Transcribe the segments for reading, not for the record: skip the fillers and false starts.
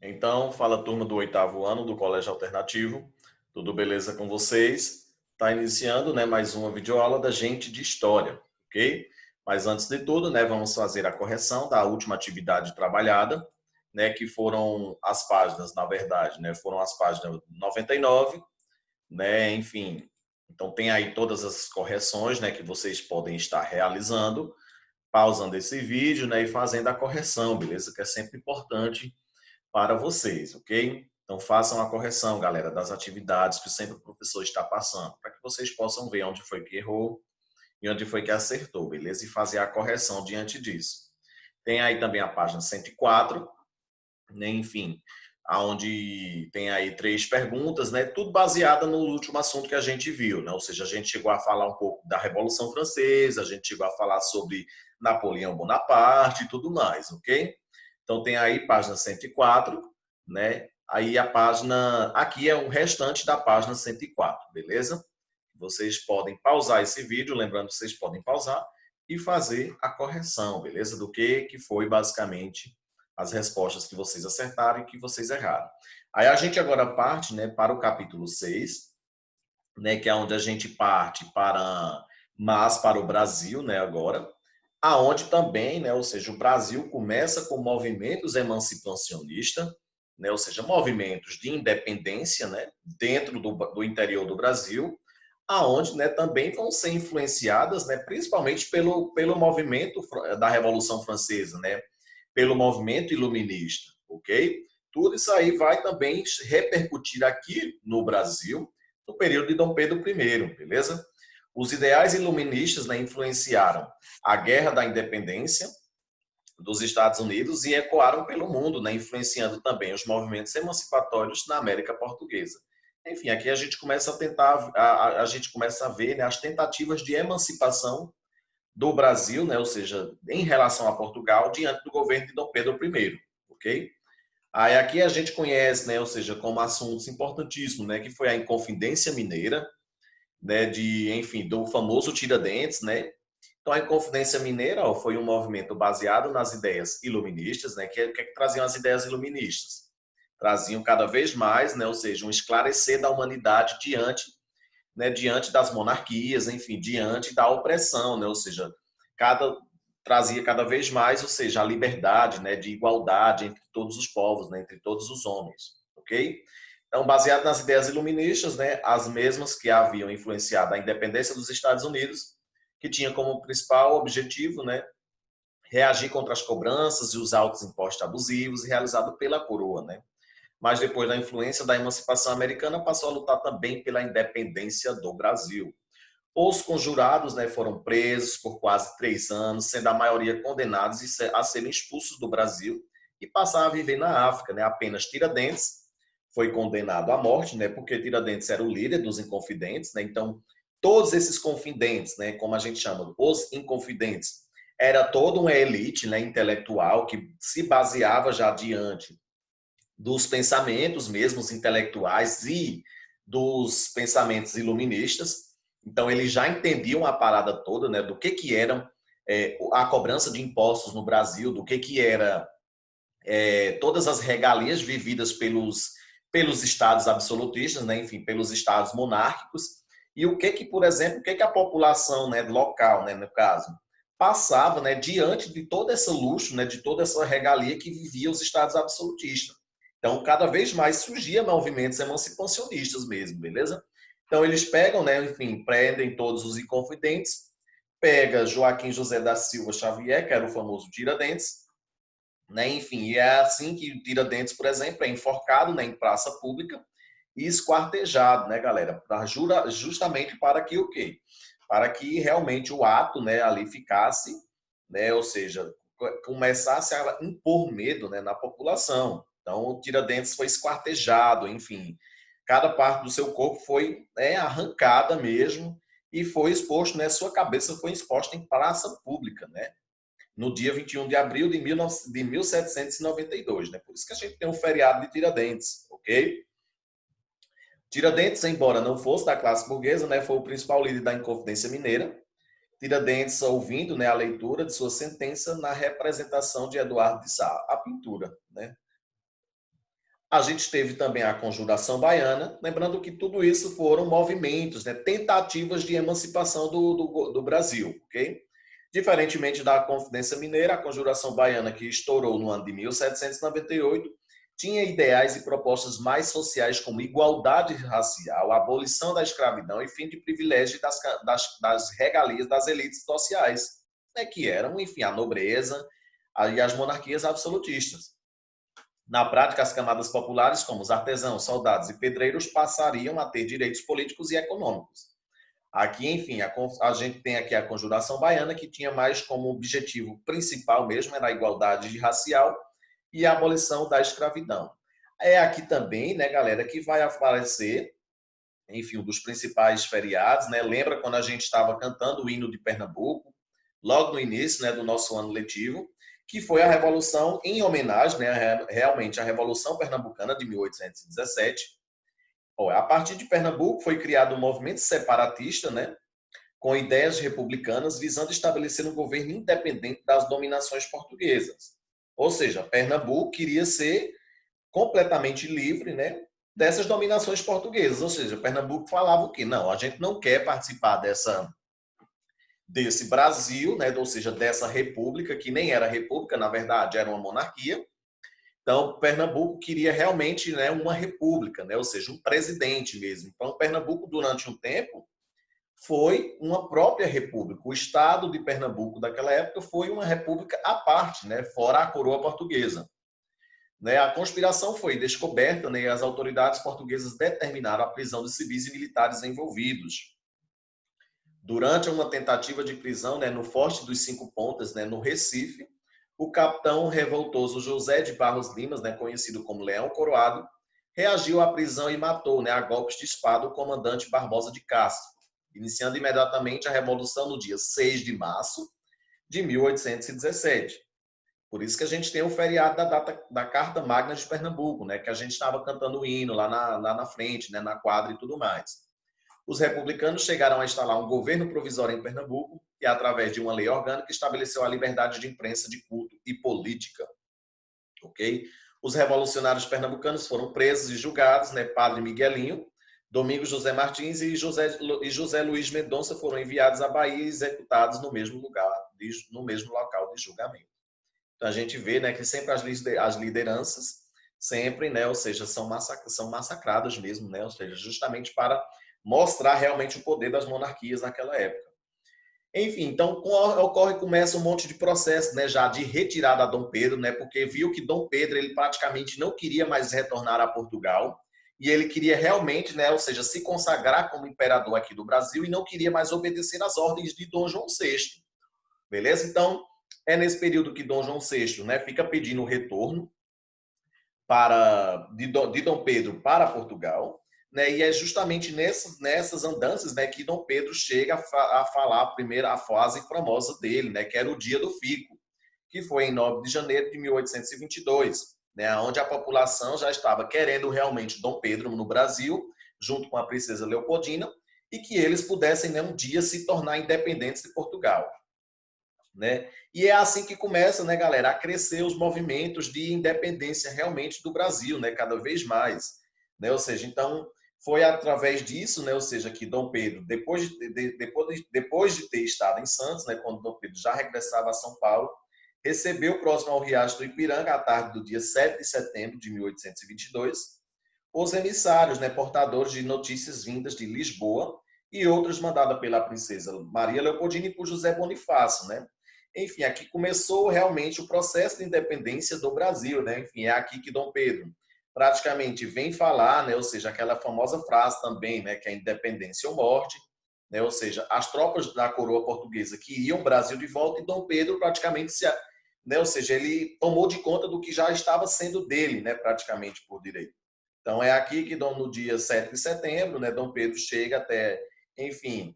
Então, fala turma do oitavo ano do Colégio Alternativo. Tudo beleza com vocês? Está iniciando, né, mais uma videoaula da gente de história, ok? Mas antes de tudo, né, vamos fazer a correção da última atividade trabalhada, né, que foram as páginas, na verdade, né, foram as páginas 99, né, enfim. Então tem aí todas as correções, né, que vocês podem estar realizando, pausando esse vídeo, né, e fazendo a correção, beleza? Que é sempre importante para vocês, ok? Então façam a correção, galera, das atividades que sempre o professor está passando, para que vocês possam ver onde foi que errou e onde foi que acertou, beleza? E fazer a correção diante disso. Tem aí também a página 104, né? Enfim, aonde tem aí 3 perguntas, né? Tudo baseada no último assunto que a gente viu, né? Ou seja, a gente chegou a falar um pouco da Revolução Francesa, a gente chegou a falar sobre Napoleão Bonaparte e tudo mais, ok? Então tem aí página 104, né? Aí a página, aqui é o restante da página 104, beleza? Vocês podem pausar esse vídeo, lembrando que vocês podem pausar e fazer a correção, beleza? Do que foi basicamente as respostas que vocês acertaram e que vocês erraram. Aí a gente agora parte, né, para o capítulo 6, né, que é onde a gente parte para o Brasil, né, agora, aonde também, né, ou seja, o Brasil começa com movimentos emancipacionistas, né, ou seja, movimentos de independência, né, dentro do interior do Brasil, aonde, né, também vão ser influenciadas, né, principalmente pelo movimento da Revolução Francesa, né, pelo movimento iluminista, ok? Tudo isso aí vai também repercutir aqui no Brasil no período de Dom Pedro I, beleza? Os ideais iluministas, né, influenciaram a Guerra da Independência dos Estados Unidos e ecoaram pelo mundo, né, influenciando também os movimentos emancipatórios na América Portuguesa. Enfim, aqui a gente começa a tentar, a gente começa a ver, né, as tentativas de emancipação do Brasil, né, ou seja, em relação a Portugal, diante do governo de Dom Pedro I, ok? Aí aqui a gente conhece, né, ou seja, como assuntos importantíssimos, né, que foi a Inconfidência Mineira, né, enfim, do famoso Tiradentes, né? Então a Inconfidência Mineira ó, foi um movimento baseado nas ideias iluministas, né, que traziam as ideias iluministas. Traziam cada vez mais, né, ou seja, um esclarecer da humanidade diante, né, diante das monarquias, enfim, diante da opressão, né, ou seja, cada trazia cada vez mais, ou seja, a liberdade, né, de igualdade entre todos os povos, né, entre todos os homens, ok? Então, baseado nas ideias iluministas, né, as mesmas que haviam influenciado a independência dos Estados Unidos, que tinha como principal objetivo, né, reagir contra as cobranças e os altos impostos abusivos realizados pela coroa, né? Mas depois da influência da emancipação americana, passou a lutar também pela independência do Brasil. Os conjurados, né, foram presos por quase 3 anos, sendo a maioria condenados a serem expulsos do Brasil e passar a viver na África. Né? Apenas Tiradentes foi condenado à morte, né, porque Tiradentes era o líder dos Inconfidentes. Né? Então, todos esses confidentes, né, como a gente chama, os Inconfidentes, era toda uma elite, né, intelectual que se baseava já diante dos pensamentos mesmos intelectuais e dos pensamentos iluministas. Então, eles já entendiam a parada toda, né, do que era a cobrança de impostos no Brasil, do que era todas as regalias vividas pelos estados absolutistas, né, enfim, pelos estados monárquicos, e o que por exemplo, o que a população, né, local, né, no caso, passava, né, diante de todo esse luxo, né, de toda essa regalia que vivia os estados absolutistas. Então, cada vez mais surgia movimentos emancipacionistas mesmo, beleza? Então, eles pegam, né, enfim, prendem todos os inconfidentes, pega Joaquim José da Silva Xavier, que era o famoso Tiradentes, né? Enfim, e é assim que Tiradentes, por exemplo, é enforcado, né, em praça pública e esquartejado, né, galera? Justamente para que o quê? Para que realmente o ato, né, ali ficasse, né, ou seja, começasse a impor medo, né, na população. Então, o Tiradentes foi esquartejado, enfim, cada parte do seu corpo foi, né, arrancada mesmo e foi exposto, né, sua cabeça foi exposta em praça pública, né? No dia 21 de abril de 1792, né? Por isso que a gente tem um feriado de Tiradentes, ok? Tiradentes, embora não fosse da classe burguesa, né, foi o principal líder da Inconfidência Mineira. Tiradentes, ouvindo, né, a leitura de sua sentença na representação de Eduardo de Sá, a pintura, né? A gente teve também a Conjuração Baiana, lembrando que tudo isso foram movimentos, né, tentativas de emancipação do Brasil, ok? Diferentemente da Confidência Mineira, a Conjuração Baiana, que estourou no ano de 1798, tinha ideais e propostas mais sociais como igualdade racial, abolição da escravidão e fim de privilégio das regalias das elites sociais, né, que eram, enfim, a nobreza e as monarquias absolutistas. Na prática, as camadas populares, como os artesãos, soldados e pedreiros, passariam a ter direitos políticos e econômicos. Aqui, enfim, a gente tem aqui a Conjuração Baiana, que tinha mais como objetivo principal mesmo, era a igualdade racial e a abolição da escravidão. É aqui também, né, galera, que vai aparecer, enfim, um dos principais feriados, né? Lembra quando a gente estava cantando o hino de Pernambuco, logo no início, né, do nosso ano letivo, que foi a Revolução em homenagem, né, realmente, à Revolução Pernambucana de 1817. A partir de Pernambuco foi criado um movimento separatista, né, com ideias republicanas visando estabelecer um governo independente das dominações portuguesas. Ou seja, Pernambuco queria ser completamente livre, né, dessas dominações portuguesas. Ou seja, Pernambuco falava o quê? Não, a gente não quer participar desse Brasil, né, ou seja, dessa república, que nem era república, na verdade, era uma monarquia. Então, Pernambuco queria realmente, né, uma república, né, ou seja, um presidente mesmo. Então, Pernambuco, durante um tempo, foi uma própria república. O estado de Pernambuco daquela época foi uma república à parte, né, fora a coroa portuguesa. Né, a conspiração foi descoberta, né, e as autoridades portuguesas determinaram a prisão de civis e militares envolvidos. Durante uma tentativa de prisão, né, no Forte dos Cinco Pontas, né, no Recife, o capitão revoltoso José de Barros Limas, né, conhecido como Leão Coroado, reagiu à prisão e matou, né, a golpes de espada o comandante Barbosa de Castro, iniciando imediatamente a Revolução no dia 6 de março de 1817. Por isso que a gente tem o feriado da data da Carta Magna de Pernambuco, né, que a gente estava cantando o hino lá na frente, né, na quadra e tudo mais. Os republicanos chegaram a instalar um governo provisório em Pernambuco e, através de uma lei orgânica, estabeleceu a liberdade de imprensa, de culto e política. Ok? Os revolucionários pernambucanos foram presos e julgados, né? Padre Miguelinho, Domingos José Martins e José Luiz Mendonça foram enviados à Bahia e executados no mesmo lugar, no mesmo local de julgamento. Então a gente vê, né, que sempre as lideranças sempre, né, ou seja, são massacradas mesmo, né, ou seja, justamente para mostrar realmente o poder das monarquias naquela época. Enfim, então começa um monte de processo, né, já de retirada a Dom Pedro, né, porque viu que Dom Pedro ele praticamente não queria mais retornar a Portugal e ele queria realmente, né, ou seja, se consagrar como imperador aqui do Brasil e não queria mais obedecer às ordens de Dom João VI. Beleza? Então, é nesse período que Dom João VI, né, fica pedindo o retorno de Dom Pedro para Portugal, né, e é justamente nessas andanças, né, que Dom Pedro chega a falar a frase famosa dele, né, que era o Dia do Fico, que foi em 9 de janeiro de 1822, né, onde a população já estava querendo realmente Dom Pedro no Brasil, junto com a princesa Leopoldina, e que eles pudessem, né, um dia se tornar independentes de Portugal. Né? E é assim que começa, né, galera, a crescer os movimentos de independência realmente do Brasil, né, cada vez mais, né? Ou seja, então foi através disso, né, ou seja, que Dom Pedro, depois de ter estado em Santos, né, quando Dom Pedro já regressava a São Paulo, recebeu próximo ao Riacho do Ipiranga, à tarde do dia 7 de setembro de 1822, os emissários, né, portadores de notícias vindas de Lisboa e outras mandadas pela princesa Maria Leopoldina e por José Bonifácio, né? Enfim, aqui começou realmente o processo de independência do Brasil, né? Enfim, é aqui que Dom Pedro praticamente vem falar, né? Ou seja, aquela famosa frase também, né? Que é independência ou morte, né? Ou seja, as tropas da coroa portuguesa queriam o Brasil de volta e Dom Pedro praticamente né? Ou seja, ele tomou de conta do que já estava sendo dele, né? Praticamente por direito. Então é aqui que no dia 7 de setembro, né? Dom Pedro chega até, enfim,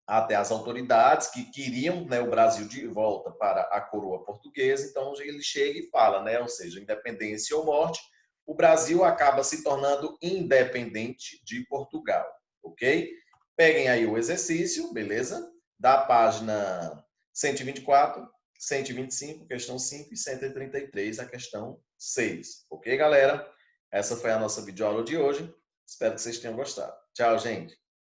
até as autoridades que queriam, né, o Brasil de volta para a coroa portuguesa. Então ele chega e fala, né, ou seja, independência ou morte, o Brasil acaba se tornando independente de Portugal, ok? Peguem aí o exercício, beleza? Da página 124, 125, questão 5 e 133, a questão 6, ok, galera? Essa foi a nossa videoaula de hoje. Espero que vocês tenham gostado. Tchau, gente!